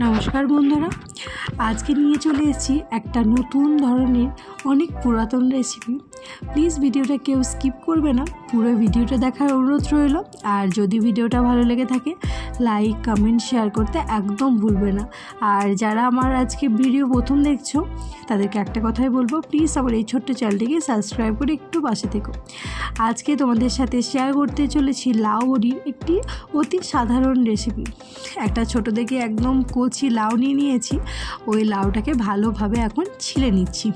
নমস্কার বন্ধুরা, আজকে নিয়ে চলে এসেছি একটা নতুন ধরনের অনেক পুরাতন রেসিপি। প্লিজ ভিডিওটা কেউ স্কিপ করবে না, পুরো ভিডিওটা দেখার অনুরোধ রইল। আর যদি ভিডিওটা ভালো লেগে থাকে লাইক কমেন্ট শেয়ার করতে একদম ভুলবে না। আর যারা আমার আজকে ভিডিও প্রথম দেখছো তাদেরকে একটা কথাই বলবো, প্লিজ আমার এই ছোট্ট চ্যানেলটিকে সাবস্ক্রাইব করে একটু পাশে থেকো। আজকে তোমাদের সাথে শেয়ার করতে চলেছি লাউ বড়ির একটি অতি সাধারণ রেসিপি। একটা ছোট দেখে একদম কচি লাউ নিয়েছি, ওই লাউটাকে ভালোভাবে এখন ছিলে নিচ্ছি।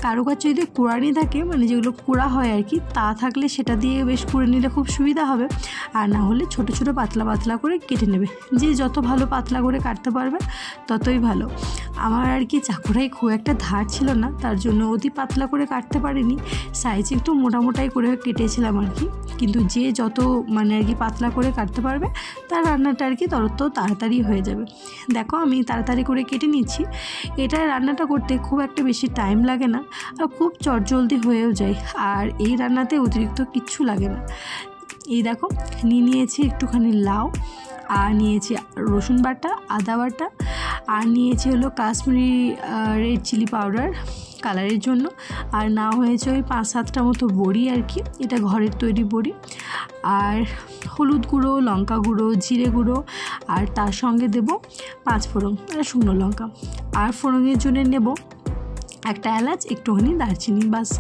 কারো কাছে যদি কুড়ানি থাকে, মানে যেগুলো কুড়া হয় আর কি, তা থাকলে সেটা দিয়ে বেশ কুড়ে নিলে খুব সুবিধা হবে। আর না হলে ছোট ছোট পাতলা পাতলা করে কেটে নেবে, যে যত ভালো পাতলা করে কাটতে পারবে ততই ভালো। আমার আর কি চাকুটাই খুব একটা ধার ছিল না, তার জন্য অতি পাতলা করে কাটতে পারিনি, সাইজ একটু মোটামোটাই করে কেটেছিলাম আর কি। কিন্তু যে যত মানে আর কি পাতলা করে কাটতে পারবে তার রান্নাটা আর কি তত তাড়াতাড়ি হয়ে যাবে। দেখো আমি তাড়াতাড়ি করে কেটে নিচ্ছি। এটা রান্নাটা করতে খুব একটা বেশি টাইম লাগে না আর খুব চটজলদি হয়েও যায়। আর এই রান্নাতে অতিরিক্ত কিচ্ছু লাগে না। এই দেখো নিয়েছি একটুখানি লাউ, আর নিয়েছি রসুন বাটা, আদা বাটা, আর নিয়েছি হলো কাশ্মীরি রেড চিলি পাউডার কালারের জন্য, আর না হয়েছে ওই 5-7টা মতো বড়ি আর কি, এটা ঘরের তৈরি বড়ি, আর হলুদ গুঁড়ো, লঙ্কা গুঁড়ো, জিরে গুঁড়ো, আর তার সঙ্গে দেব 5 ফোড়ন আর শুকনো লঙ্কা। আর ফোড়নের জন্য নেব একটা এলাচ, একটুখানি দারচিনি। বাস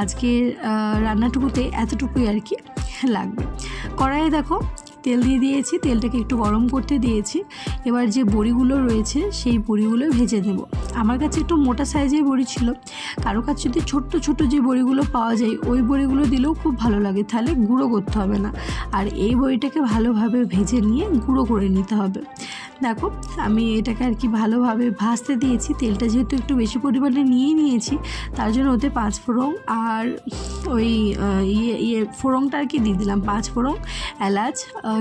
আজকের রান্নাটুকুতে এতটুকুই আর কি লাগবে। কড়াইয়ে দেখো তেল দিয়ে দিয়েছি, তেলটাকে একটু গরম করতে দিয়েছি। এবার যে বড়িগুলো রয়েছে সেই বড়িগুলো ভেজে নেব। আমার কাছে একটু মোটা সাইজের বড়ি ছিল, কারো কাছে যদি ছোট্ট ছোট যে বড়িগুলো পাওয়া যায় ওই বড়িগুলো দিলেও খুব ভালো লাগে, তাহলে গুঁড়ো করতে হবে না। আর এই বড়িটাকে ভালোভাবে ভেজে নিয়ে গুঁড়ো করে নিতে হবে। দেখো আমি এটাকে আর কি ভালোভাবে ভাজতে দিয়েছি। তেলটা যেহেতু একটু বেশি পরিমাণে নিয়েছি, তার জন্য ওতে 5 ফোড়ন আর ওই ফোড়নটা আর কি দিয়ে দিলাম, 5 ফোড়ন, এলাচ,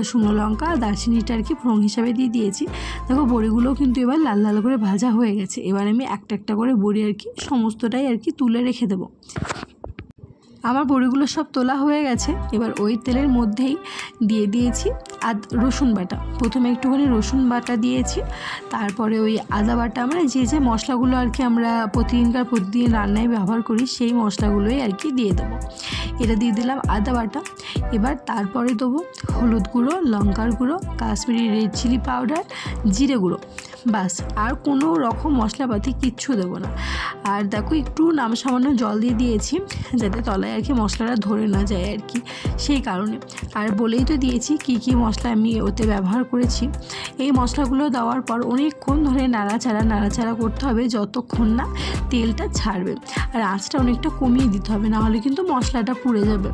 শুকনো লঙ্কা, দারচিনিটা আর কি ফোড়ন হিসাবে দিয়ে দিয়েছি। দেখো বড়িগুলোও কিন্তু এবার লাল লাল করে ভাজা হয়ে গেছে। এবার আমি একটা একটা করে বড়ি আর কি সমস্তটাই আর কি তুলে রেখে দেবো। আমার বড়িগুলো সব তোলা হয়ে গেছে। এবার ওই তেলের মধ্যেই দিয়ে দিয়েছি রসুন বাটা। প্রথমে একটুখানি রসুন বাটা দিয়েছি, তারপরে ওই আদা বাটা, মানে যে মশলাগুলো আর কি আমরা প্রতিদিন রান্নায় ব্যবহার করি সেই মশলাগুলোই আর কি দিয়ে দেবো। এটা দিয়ে দিলাম আদা বাটা। এবার তারপরে দেবো হলুদ গুঁড়ো, লঙ্কার গুঁড়ো, কাশ্মীরি রেড চিলি পাউডার, জিরে গুঁড়ো। বাস আর কোনো রকম মশলাপাতি কিচ্ছু দেবো না। আর দেখো একটু সামান্য জল দিয়ে দিয়েছি, যাতে তলায় আর কি মশলাটা ধরে না যায় আর কি, সেই কারণে। আর বলেই তো দিয়েছি কি কি মশলা আমি ওতে ব্যবহার করেছি। এই মশলাগুলো দেওয়ার পর অনেকক্ষণ ধরে নাড়াচাড়া করতে হবে, যতক্ষণ না তেলটা ছাড়বে। আর আঁচটা অনেকটা কমিয়ে দিতে হবে, নাহলে কিন্তু মশলাটা পুড়ে যাবে।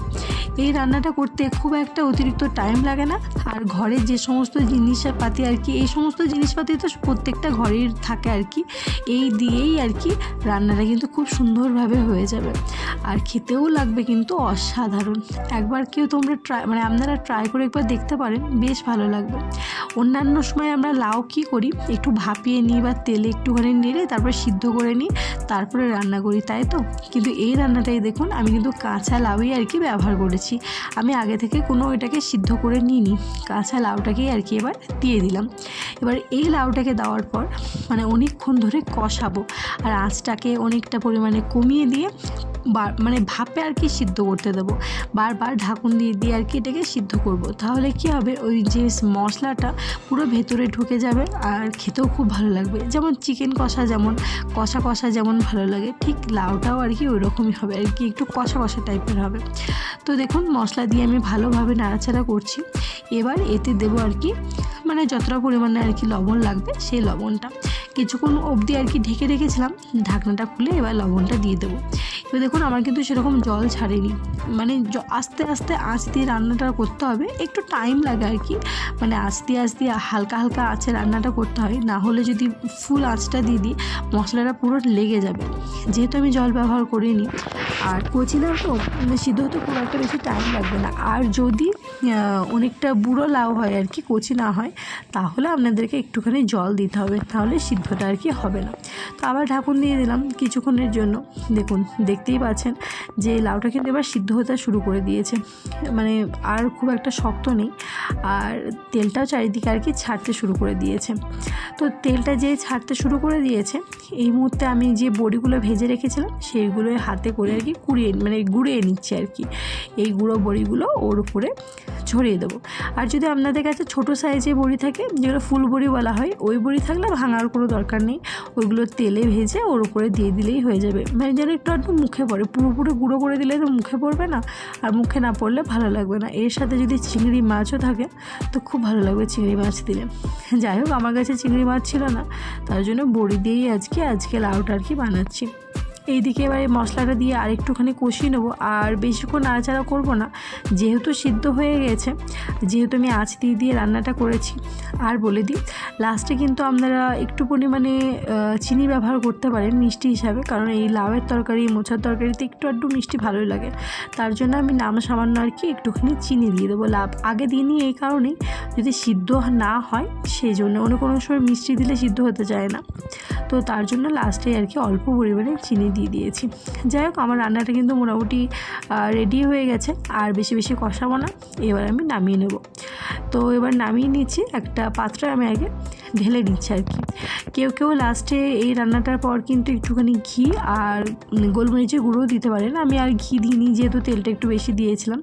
এই রান্নাটা করতে খুব একটা অতিরিক্ত টাইম লাগে না। আর ঘরের যে সমস্ত জিনিসপাতি আর কি, এই সমস্ত জিনিসপাতি তো প্রত্যেকটা ঘরের থাকে আর কি, এই দিয়েই আর কি রান্নাটা কিন্তু খুব সুন্দরভাবে হয়ে যাবে। আর খেতেও লাগবে কিন্তু অসাধারণ। একবার কেউ তোমরা আপনারা ট্রাই করে একবার দেখতে পারেন, বেশ ভালো লাগবে। অন্যান্য সময় আমরা লাউ কী করি, একটু ভাপিয়ে নিই বা তেলে একটুখানি নেড়ে তারপরে সিদ্ধ করে নিই, তারপরে রান্না করি, তাই তো। কিন্তু এই রান্নাটাই দেখুন আমি কিন্তু কাঁচা লাউই আর কি ব্যবহার করেছি। আমি আগে থেকে কোনো এটাকে সিদ্ধ করে নিইনি, কাঁচা লাউটাকেই আর কি এবার দিয়ে দিলাম। এবার এই লাউটাকে দেওয়ার পর মানে অনেকক্ষণ ধরে কষাবো, আর আঁচটাকে অনেকটা পরিমাণে কমিয়ে দিয়ে মানে ভাপে আর কি সিদ্ধ করতে দেবো। বারবার ঢাকুন দিয়ে আর কি এটাকে সিদ্ধ করব। তাহলে কি হবে, ওই যে মশলাটা পুরো ভেতরে ঢুকে যাবে আর খেতেও খুব ভালো লাগবে। যেমন চিকেন কষা যেমন কষা যেমন ভালো লাগে, ঠিক লাউটাও আর কি ওই রকমই হবে আর কি, একটু কষা টাইপের হবে। তো দেখুন মশলা দিয়ে আমি ভালোভাবে নাড়াচাড়া করছি। এবার এতে দেবো আর কি মানে যতটা পরিমাণে আর কি লবণ লাগবে সেই লবণটা। কিছুক্ষণ অবধি আর কি ঢেকে রেখেছিলাম, ঢাকনাটা খুলে এবার লবণটা দিয়ে দেবো। এবার দেখুন আমার কিন্তু সেরকম জল ছাড়েনি, মানে আস্তে আস্তে আঁচ দিয়ে রান্নাটা করতে হবে, একটু টাইম লাগে আর কি, মানে আস্তে হালকা আঁচে রান্নাটা করতে হয়, না হলে যদি ফুল আঁচটা দিয়ে দিই মশলাটা পুরো লেগে যাবে। যেহেতু আমি জল ব্যবহার করিনি, আর কচি লাউ তো সিদ্ধ হতে খুব একটা বেশি টাইম লাগবে না। আর যদি অনেকটা বুড়ো লাউ হয় আর কি, কচি না হয়, তাহলে আপনাদেরকে একটুখানি জল দিতে হবে, তাহলে সিদ্ধটা আর কি হবে না। তো আবার ঢাকুন দিয়ে দিলাম কিছুক্ষণের জন্য। দেখুন দেখতেই পাচ্ছেন যে লাউটা কিন্তু এবার সিদ্ধ হতে শুরু করে দিয়েছে, মানে আর খুব একটা শক্ত নেই। আর তেলটাও চারিদিকে আর কি ছাড়তে শুরু করে দিয়েছে। তো তেলটা যে ছাড়তে শুরু করে দিয়েছে এই মুহূর্তে আমি যে বড়িগুলো ভেজে রেখেছিলাম সেইগুলোই হাতে করে আর কি গুঁড়িয়ে নিচ্ছি আর কি। এই গুঁড়ো বড়িগুলো ওর উপরে ছড়িয়ে দেবো। আর যদি আপনাদের কাছে ছোটো সাইজের বড়ি থাকে, যেগুলো ফুল বড়ি বলা হয়, ওই বড়ি থাকলে ভাঙার কোনো দরকার নেই, ওইগুলো তেলে ভেজে ওর উপরে দিয়ে দিলেই হয়ে যাবে। মানে যেন একটু মুখে পড়ে, পুরোপুরি গুঁড়ো করে দিলে তো মুখে পড়বে না, আর মুখে না পড়লে ভালো লাগবে না। এর সাথে যদি চিংড়ি মাছও থাকে তো খুব ভালো লাগবে চিংড়ি মাছ দিলে। যাই হোক, আমার কাছে চিংড়ি মাছ ছিল না, তার জন্য বড়ি দিয়েই আজকে লাউটা আর কি বানাচ্ছি। এইদিকে এবার এই মশলাটা দিয়ে আর একটুখানি কষিয়ে নেবো, আর বেশিক্ষণ নাড়াচাড়া করবো না, যেহেতু সিদ্ধ হয়ে গেছে, যেহেতু আমি আঁচ দিয়ে রান্নাটা করেছি। আর বলে দিই, লাস্টে কিন্তু আপনারা একটু পরিমাণে চিনি ব্যবহার করতে পারেন মিষ্টি হিসাবে, কারণ এই লাউয়ের তরকারি, মোচার তরকারিতে একটু মিষ্টি ভালোই লাগে। তার জন্য আমি সামান্য আর কি একটুখানি চিনি দিয়ে দেবো। আগে দিইনি এই কারণেই, যদি সিদ্ধ না হয় সেই জন্য। কোনো সময় মিষ্টি দিলে সিদ্ধ হতে চায় না, তো তার জন্য লাস্টে আর কি অল্প পরিমাণে চিনি দিয়ে দিয়েছি। যাই হোক, আমার রান্নাটা কিন্তু মোটামুটি রেডি হয়ে গেছে, আর বেশি কষাবো না, এবার আমি নামিয়ে নেব। তো এবার নামিয়ে নিচ্ছি, একটা পাত্রে আমি আগে ঢেলে নিচ্ছি আর কি। কেউ লাস্টে এই রান্নাটার পর কিন্তু একটুখানি ঘি আর গোলমরিচের গুঁড়ো দিতে পারেন। আমি আর ঘি দিইনি, যেহেতু তেলটা একটু বেশি দিয়েছিলাম,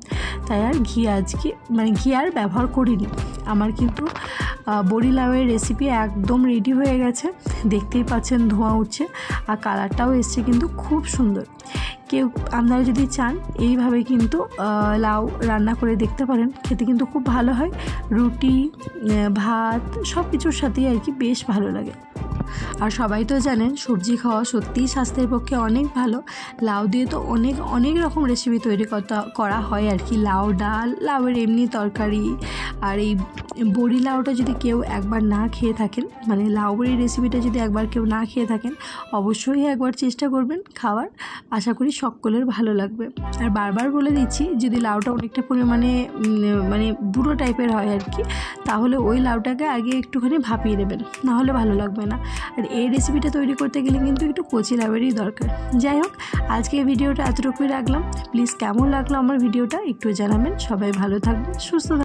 তাই আর ঘি আর ব্যবহার করিনি। আমার কিন্তু বড়ি লাউয়ের রেসিপি একদম রেডি হয়ে গেছে, দেখতেই পাচ্ছেন ধোঁয়া উঠছে, আর কালারটাও এসছে কিন্তু খুব সুন্দর। আপনারা যদি চান এইভাবে কিন্তু লাউ রান্না করে দেখতে পারেন, খেতে কিন্তু খুব ভালো হয়, রুটি, ভাত সব কিছুর সাথেই আর কি বেশ ভালো লাগে। আর সবাই তো জানেন সবজি খাওয়া সত্যিই স্বাস্থ্যের পক্ষে অনেক ভালো। লাউ দিয়ে তো অনেক রকম রেসিপি তৈরি করা হয় আর কি, লাউ ডাল, লাউয়ের এমনি তরকারি। আর এই বড়ি লাউটা যদি কেউ একবার না খেয়ে থাকেন, মানে লাউ বড়ির রেসিপিটা যদি একবার কেউ না খেয়ে থাকেন, অবশ্যই একবার চেষ্টা করবেন খাওয়ার, আশা করি সকলের ভালো লাগবে। আর বারবার বলে দিচ্ছি, যদি লাউটা অনেকটা পরিমাণে মানে বুড়ো টাইপের হয় আর কি, তাহলে ওই লাউটাকে আগে একটুখানি ভাপিয়ে নেবেন, নাহলে ভালো লাগবে না। আর এই রেসিপিটা তৈরি করতে গেলে কিন্তু একটু কচি লাউয়েরই দরকার। যাই হোক, আজকে এই ভিডিওটা এতটুকুই রাখলাম। প্লিজ কেমন লাগলো আমার ভিডিওটা একটু জানাবেন। সবাই ভালো থাকবেন, সুস্থ থাকবেন।